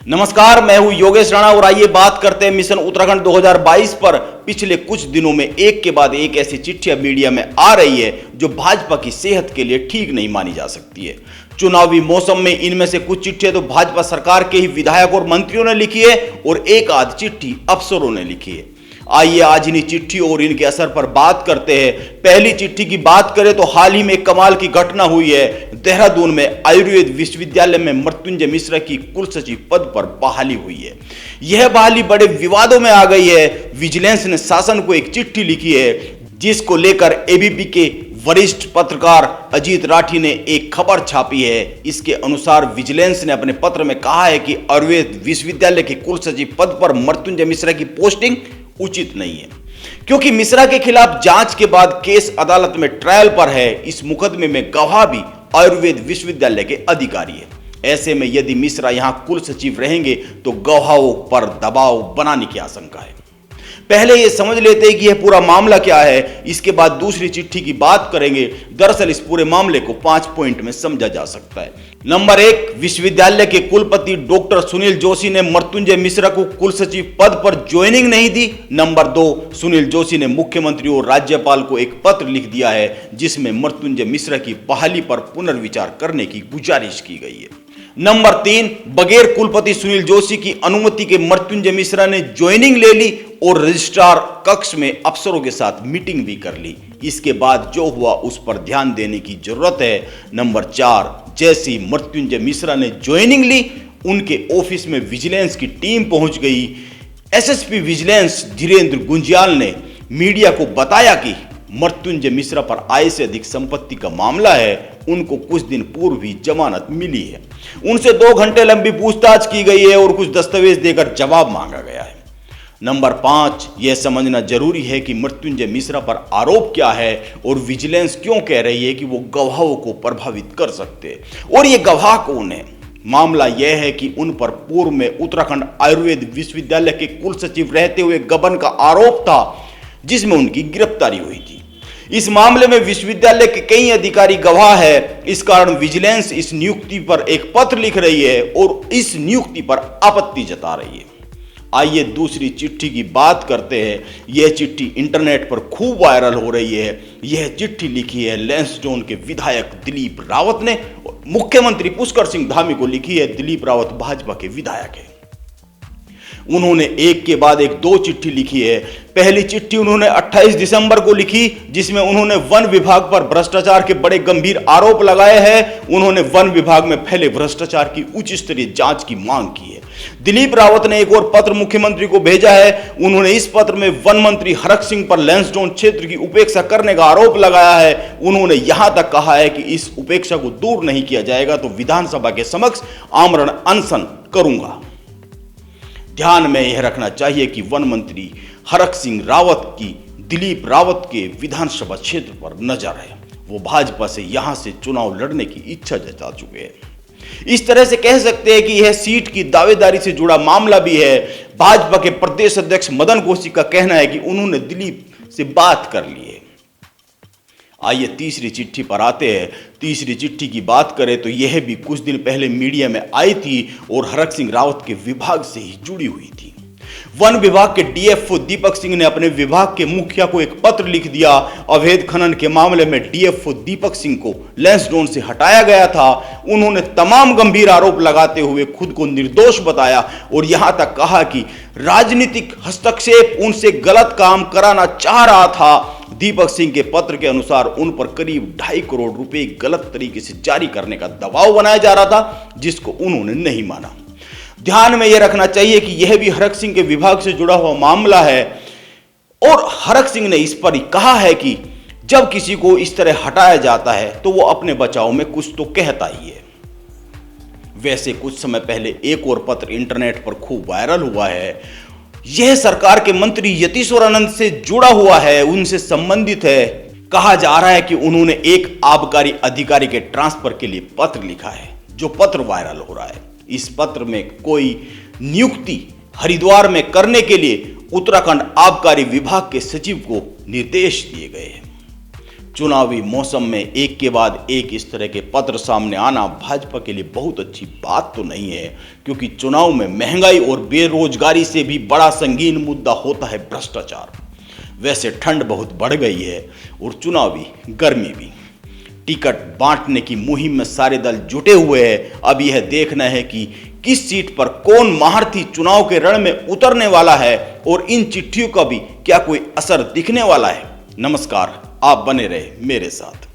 नमस्कार, मैं हूं योगेश राणा और आइए बात करते हैं मिशन उत्तराखंड 2022 पर। पिछले कुछ दिनों में एक के बाद एक ऐसी चिट्ठियां मीडिया में आ रही है जो भाजपा की सेहत के लिए ठीक नहीं मानी जा सकती है। चुनावी मौसम में इनमें से कुछ चिट्ठियां तो भाजपा सरकार के ही विधायक और मंत्रियों ने लिखी है और एक आध चिट्ठी अफसरों ने लिखी है। आइए आज इन्हीं चिट्ठियों और इनके असर पर बात करते हैं। पहली चिट्ठी की बात करें तो हाल ही में कमाल की घटना हुई है। देहरादून में आयुर्वेद विश्वविद्यालय में मृत्युंजय मिश्रा की कुलसचिव पद पर बहाली हुई है। यह बहाली बड़े विवादों में आ गई है। विजिलेंस ने शासन को एक चिट्ठी लिखी है जिसको लेकर एबीपी के वरिष्ठ पत्रकार अजीत राठी ने एक खबर छापी है। इसके अनुसार विजिलेंस ने अपने पत्र में कहा है कि आयुर्वेद विश्वविद्यालय के कुलसचिव पद पर मृत्युंजय मिश्रा की पोस्टिंग उचित नहीं है, क्योंकि मिश्रा के खिलाफ जांच के बाद केस अदालत में ट्रायल पर है। इस मुकदमे में गवाह भी आयुर्वेद विश्वविद्यालय के अधिकारी है। ऐसे में यदि मिश्रा यहां कुल सचिव रहेंगे तो गवाहों पर दबाव बनाने की आशंका है। पहले ये समझ लेते हैं कि यह पूरा मामला क्या है, इसके बाद दूसरी चिट्ठी की बात करेंगे। दरअसल इस पूरे मामले को 5 पॉइंट में समझा जा सकता है। नंबर 1, विश्वविद्यालय के कुलपति डॉक्टर सुनील जोशी ने मृत्युंजय मिश्रा को कुलसचिव पद पर ज्वाइनिंग नहीं दी। नंबर 2, सुनील जोशी ने मुख्यमंत्री और राज्यपाल को एक पत्र लिख दिया है जिसमें मृत्युंजय मिश्रा की बहाली पर पुनर्विचार करने की गुजारिश की गई है। नंबर 3, बगैर कुलपति सुनील जोशी की अनुमति के मृत्युंजय मिश्रा ने ज्वाइनिंग ले ली और रजिस्ट्रार कक्ष में अफसरों के साथ मीटिंग भी कर ली। इसके बाद जो हुआ उस पर ध्यान देने की जरूरत है। नंबर 4, जैसे ही मृत्युंजय मिश्रा ने ज्वाइनिंग ली उनके ऑफिस में विजिलेंस की टीम पहुंच गई। एसएसपी विजिलेंस धीरेन्द्र गुंजियाल ने मीडिया को बताया कि मृत्युंजय मिश्रा पर आय से अधिक संपत्ति का मामला है। उनको कुछ दिन पूर्व भी जमानत मिली है। उनसे 2 घंटे लंबी पूछताछ की गई है और कुछ दस्तावेज देकर जवाब मांगा गया है। नंबर 5, यह समझना जरूरी है कि मृत्युंजय मिश्रा पर आरोप क्या है और विजिलेंस क्यों कह रही है कि वो गवाहों को प्रभावित कर सकते हैं और ये गवाह कौन है। मामला यह है कि उन पर पूर्व में उत्तराखंड आयुर्वेद विश्वविद्यालय के कुलसचिव रहते हुए गबन का आरोप था जिसमें उनकी गिरफ्तारी हुई थी। इस मामले में विश्वविद्यालय के कई अधिकारी गवाह है। इस कारण विजिलेंस इस नियुक्ति पर एक पत्र लिख रही है और इस नियुक्ति पर आपत्ति जता रही है। आइए दूसरी चिट्ठी की बात करते हैं। यह चिट्ठी इंटरनेट पर खूब वायरल हो रही है। यह चिट्ठी लिखी है लैंसडौन के विधायक दिलीप रावत ने और मुख्यमंत्री पुष्कर सिंह धामी को लिखी है। दिलीप रावत भाजपा के विधायक है। उन्होंने एक के बाद एक 2 चिट्ठी लिखी है। पहली चिट्ठी उन्होंने 28 दिसंबर को लिखी जिसमें उन्होंने वन विभाग पर भ्रष्टाचार के बड़े गंभीर आरोप लगाए हैं। उन्होंने वन विभाग में फैले भ्रष्टाचार की उच्च स्तरीय जांच की मांग की है। दिलीप रावत ने एक और पत्र मुख्यमंत्री को भेजा है। उन्होंने इस पत्र में वन मंत्री हरक सिंह पर लैंसडौन क्षेत्र की उपेक्षा करने का आरोप लगाया है। उन्होंने यहां तक कहा है कि इस उपेक्षा को दूर नहीं किया जाएगा तो विधानसभा के समक्ष आमरण अनशन करूंगा। ध्यान में यह रखना चाहिए कि वन मंत्री हरक सिंह रावत की दिलीप रावत के विधानसभा क्षेत्र पर नजर है। वो भाजपा से यहां से चुनाव लड़ने की इच्छा जता चुके हैं। इस तरह से कह सकते हैं कि यह सीट की दावेदारी से जुड़ा मामला भी है। भाजपा के प्रदेश अध्यक्ष मदन कौशिक का कहना है कि उन्होंने दिलीप से बात कर ली है। आइए तीसरी चिट्ठी पर आते हैं। तीसरी चिट्ठी की बात करें तो यह भी कुछ दिन पहले मीडिया में आई थी और हरक सिंह रावत के विभाग से ही जुड़ी हुई थी। वन विभाग के डीएफओ दीपक सिंह ने अपने विभाग के मुखिया को एक पत्र लिख दिया। अवैध खनन के मामले में डीएफओ दीपक सिंह को लैंसडौन से हटाया गया था। उन्होंने तमाम गंभीर आरोप लगाते हुए खुद को निर्दोष बताया और यहां तक कहा कि राजनीतिक हस्तक्षेप उनसे गलत काम कराना चाह रहा था। दीपक सिंह के पत्र के अनुसार उन पर करीब 2.5 करोड़ रुपए गलत तरीके से जारी करने का दबाव बनाया जा रहा था जिसको उन्होंने नहीं माना। ध्यान में यह रखना चाहिए कि यह भी हरक सिंह के विभाग से जुड़ा हुआ मामला है और हरक सिंह ने इस पर कहा है कि जब किसी को इस तरह हटाया जाता है तो वो अपने बचाव में कुछ तो कहता ही है। वैसे कुछ समय पहले एक और पत्र इंटरनेट पर खूब वायरल हुआ है। यह सरकार के मंत्री यतीश्वर आनंद से जुड़ा हुआ है, उनसे संबंधित है। कहा जा रहा है कि उन्होंने एक आबकारी अधिकारी के ट्रांसफर के लिए पत्र लिखा है। जो पत्र वायरल हो रहा है, इस पत्र में कोई नियुक्ति हरिद्वार में करने के लिए उत्तराखंड आबकारी विभाग के सचिव को निर्देश दिए गए हैं। चुनावी मौसम में एक के बाद एक इस तरह के पत्र सामने आना भाजपा के लिए बहुत अच्छी बात तो नहीं है, क्योंकि चुनाव में महंगाई और बेरोजगारी से भी बड़ा संगीन मुद्दा होता है भ्रष्टाचार। वैसे ठंड बहुत बढ़ गई है और चुनावी गर्मी भी। टिकट बांटने की मुहिम में सारे दल जुटे हुए हैं। अब यह देखना है कि किस सीट पर कौन महारथी चुनाव के रण में उतरने वाला है और इन चिट्ठियों का भी क्या कोई असर दिखने वाला है। नमस्कार, आप बने रहे मेरे साथ।